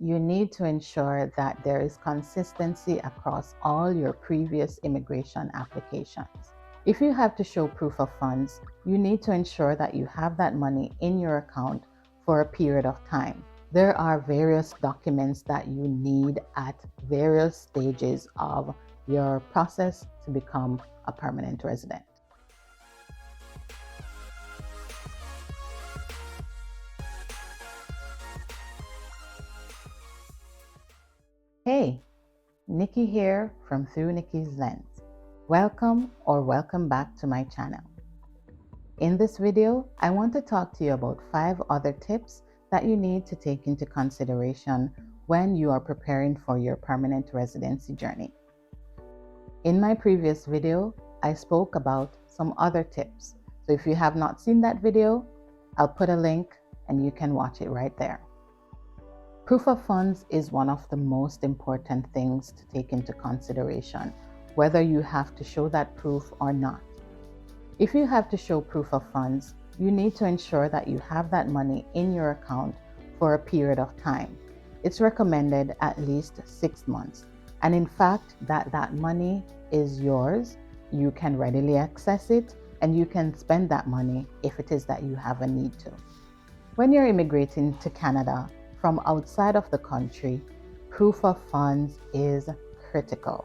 you need to ensure that there is consistency across all your previous immigration applications. If you have to show proof of funds, you need to ensure that you have that money in your account for a period of time. There are various documents that you need at various stages of your process to become a permanent resident. Hey, Nikki here from Through Nikki's Lens. Welcome or welcome back to my channel. In this video, I want to talk to you about 5 other tips that you need to take into consideration when you are preparing for your permanent residency journey. In my previous video, I spoke about some other tips. So if you have not seen that video, I'll put a link and you can watch it right there. Proof of funds is one of the most important things to take into consideration, whether you have to show that proof or not. If you have to show proof of funds, you need to ensure that you have that money in your account for a period of time. It's recommended at least 6 months. And in fact, that money is yours. You can readily access it and you can spend that money if it is that you have a need to. When you're immigrating to Canada from outside of the country, proof of funds is critical.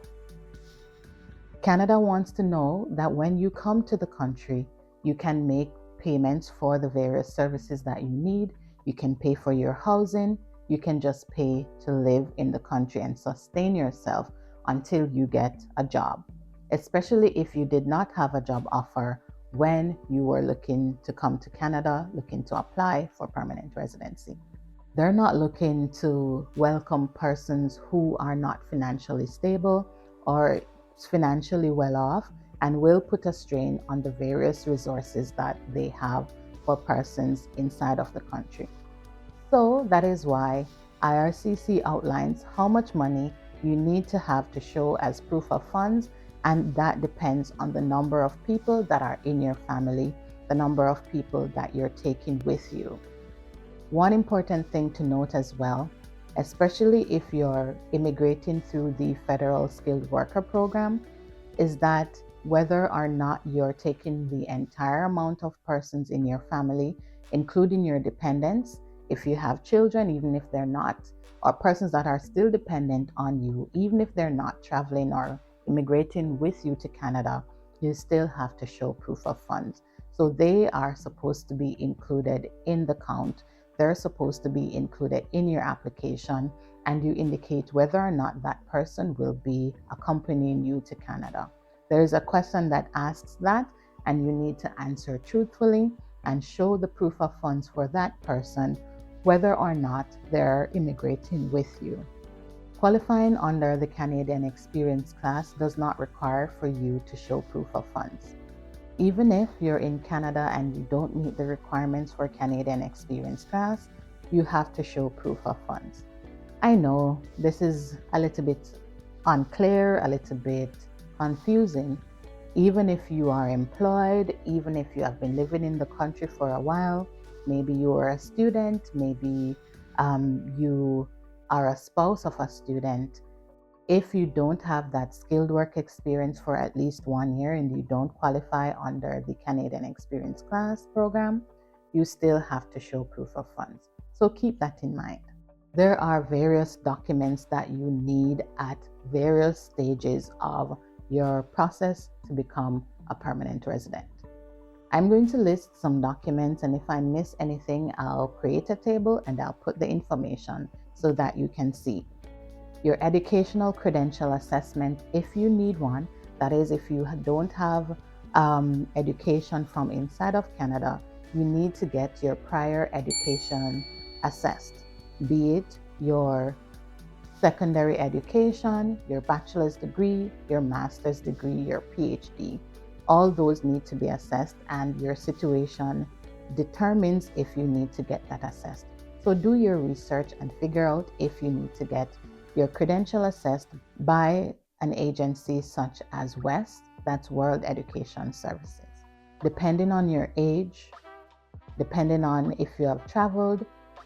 Canada wants to know that when you come to the country, you can make payments for the various services that you need. You can pay for your housing. You can just pay to live in the country and sustain yourself until you get a job, especially if you did not have a job offer when you were looking to come to Canada, looking to apply for permanent residency. They're not looking to welcome persons who are not financially stable or financially well off and will put a strain on the various resources that they have for persons inside of the country. So that is why IRCC outlines how much money you need to have to show as proof of funds, and that depends on the number of people that are in your family, the number of people that you're taking with you. One important thing to note as well, especially if you're immigrating through the Federal Skilled Worker Program, is that whether or not you're taking the entire amount of persons in your family, including your dependents, if you have children, even if they're not, or persons that are still dependent on you, even if they're not traveling or immigrating with you to Canada, you still have to show proof of funds. So they are supposed to be included in the count. They're supposed to be included in your application, and you indicate whether or not that person will be accompanying you to Canada. There is a question that asks that, and you need to answer truthfully and show the proof of funds for that person, whether or not they're immigrating with you. Qualifying under the Canadian Experience class does not require for you to show proof of funds. Even if you're in Canada and you don't meet the requirements for Canadian Experience class, you have to show proof of funds. I know this is a little bit unclear, a little bit confusing. Even if you are employed, even if you have been living in the country for a while, maybe you are a student, maybe you are a spouse of a student. If you don't have that skilled work experience for at least 1 year and you don't qualify under the Canadian Experience class program, you still have to show proof of funds. So keep that in mind. There are various documents that you need at various stages of your process to become a permanent resident. I'm going to list some documents, and if I miss anything, I'll create a table and I'll put the information so that you can see. Your educational credential assessment, if you need one, that is, if you don't have education from inside of Canada, you need to get your prior education assessed, be it your secondary education, your bachelor's degree, your master's degree, your PhD. All those need to be assessed, and your situation determines if you need to get that assessed. So do your research and figure out if you need to get your credential assessed by an agency such as WEST, that's World Education Services. Depending on your age, depending on if you have traveled,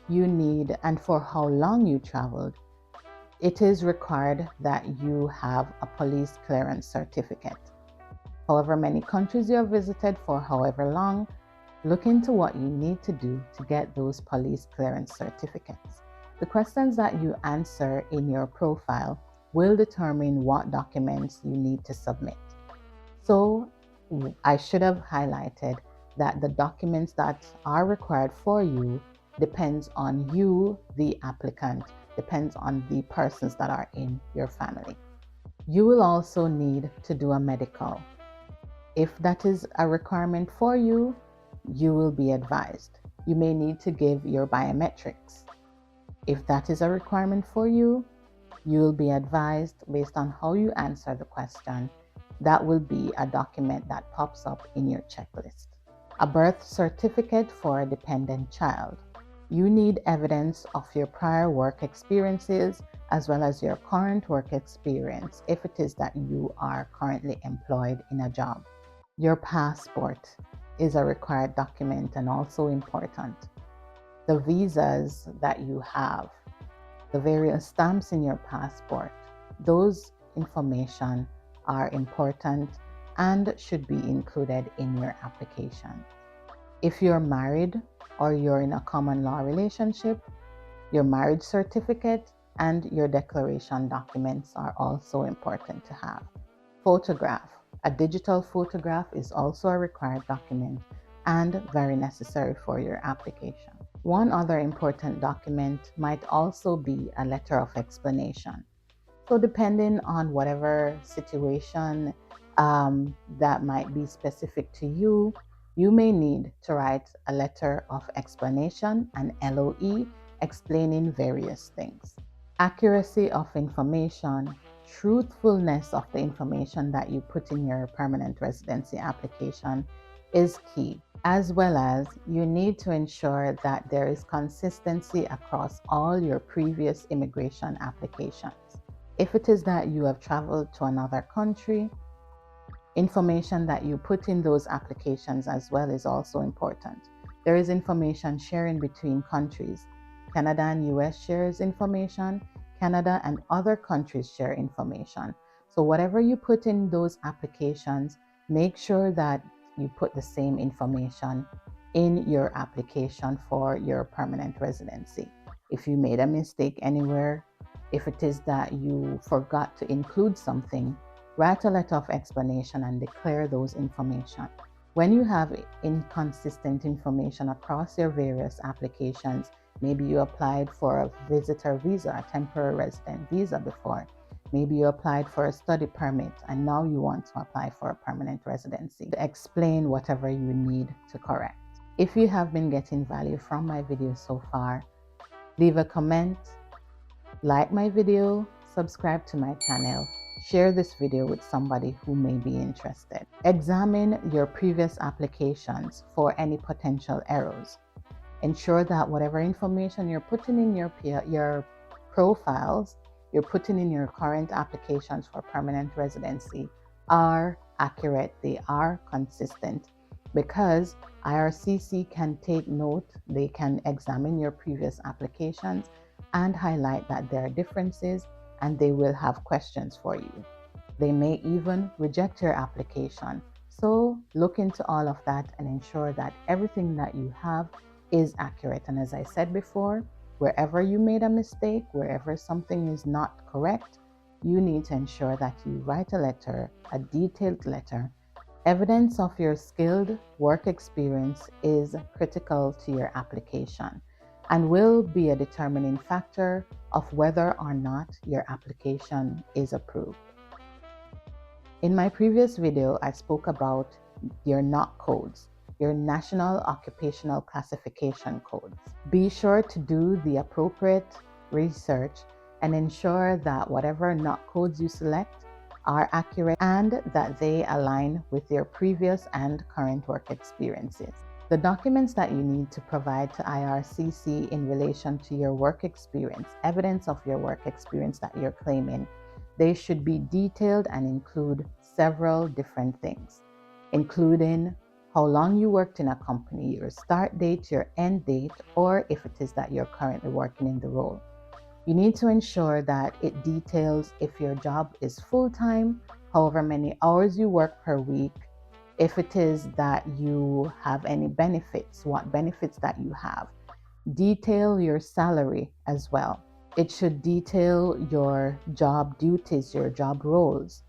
you need and for how long you traveled, it is required that you have a police clearance certificate. However many countries you have visited for however long, look into what you need to do to get those police clearance certificates. The questions that you answer in your profile will determine what documents you need to submit. So I should have highlighted that the documents that are required for you depends on you, the applicant, depends on the persons that are in your family. You will also need to do a medical. If that is a requirement for you, you will be advised. You may need to give your biometrics. If that is a requirement for you, you will be advised based on how you answer the question. That will be a document that pops up in your checklist. A birth certificate for a dependent child. You need evidence of your prior work experiences as well as your current work experience if it is that you are currently employed in a job. Your passport is a required document and also important. The visas that you have, the various stamps in your passport, those information are important and should be included in your application. If you're married or you're in a common law relationship, your marriage certificate and your declaration documents are also important to have. Photograph. A digital photograph is also a required document and very necessary for your application. One other important document might also be a letter of explanation. So depending on whatever situation that might be specific to you, you may need to write a letter of explanation, an LOE, explaining various things. Accuracy of information, truthfulness of the information that you put in your permanent residency application is key, as well as you need to ensure that there is consistency across all your previous immigration applications. If it is that you have traveled to another country, information that you put in those applications as well is also important. There is information sharing between countries. Canada and US shares information. Canada and other countries share information. So whatever you put in those applications, make sure that you put the same information in your application for your permanent residency. If you made a mistake anywhere, if it is that you forgot to include something, write a letter of explanation and declare those information. When you have inconsistent information across your various applications, maybe you applied for a visitor visa, a temporary resident visa before, maybe you applied for a study permit and now you want to apply for a permanent residency, explain whatever you need to correct. If you have been getting value from my video so far, leave a comment, like my video, subscribe to my channel, share this video with somebody who may be interested. Examine your previous applications for any potential errors. Ensure that whatever information you're putting in your profiles, you're putting in your current applications for permanent residency are accurate, they are consistent, because IRCC can take note, they can examine your previous applications and highlight that there are differences, and they will have questions for you. They may even reject your application. So look into all of that and ensure that everything that you have is accurate. And as I said before, wherever you made a mistake, wherever something is not correct, you need to ensure that you write a letter, a detailed letter. Evidence of your skilled work experience is critical to your application and will be a determining factor of whether or not your application is approved. In my previous video, I spoke about your NOC codes, your National Occupational Classification codes. Be sure to do the appropriate research and ensure that whatever NOC codes you select are accurate and that they align with your previous and current work experiences. The documents that you need to provide to IRCC in relation to your work experience, evidence of your work experience that you're claiming, they should be detailed and include several different things, including how long you worked in a company, your start date, your end date, or if it is that you're currently working in the role. You need to ensure that it details if your job is full-time, however many hours you work per week, if it is that you have any benefits, what benefits that you have. Detail your salary as well. It should detail your job duties, your job roles.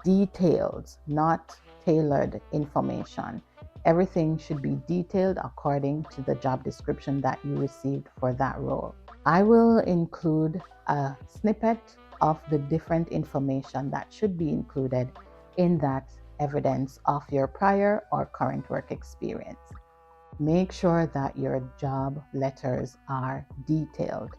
Detailed, not tailored information. Everything should be detailed according to the job description that you received for that role. I will include a snippet of the different information that should be included in that evidence of your prior or current work experience. Make sure that your job letters are detailed.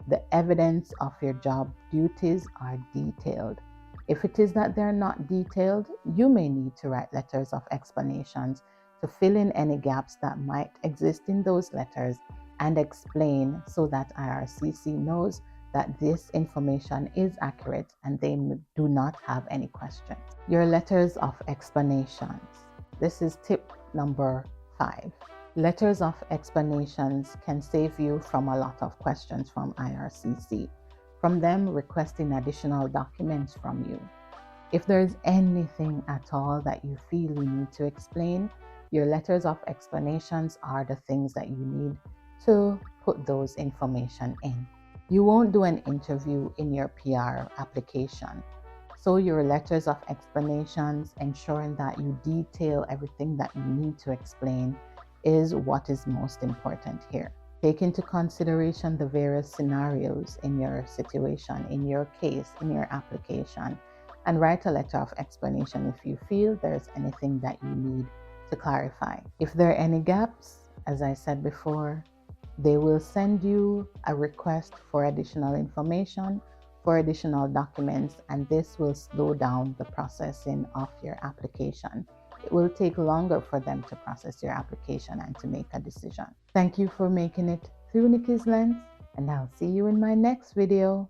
The evidence of your job duties are detailed. If it is that they're not detailed, you may need to write letters of explanations to fill in any gaps that might exist in those letters and explain so that IRCC knows that this information is accurate and they do not have any questions. Your letters of explanations. This is tip number 5. Letters of explanations can save you from a lot of questions from IRCC, from them requesting additional documents from you. If there's anything at all that you feel you need to explain, your letters of explanations are the things that you need to put those information in. You won't do an interview in your PR application, so your letters of explanations, ensuring that you detail everything that you need to explain, is what is most important here. Take into consideration the various scenarios in your situation, in your case, in your application, and write a letter of explanation if you feel there's anything that you need to clarify. If there are any gaps, as I said before, they will send you a request for additional information, for additional documents, and this will slow down the processing of your application. It will take longer for them to process your application and to make a decision. Thank you for making it through Nikki's Lens, and I'll see you in my next video.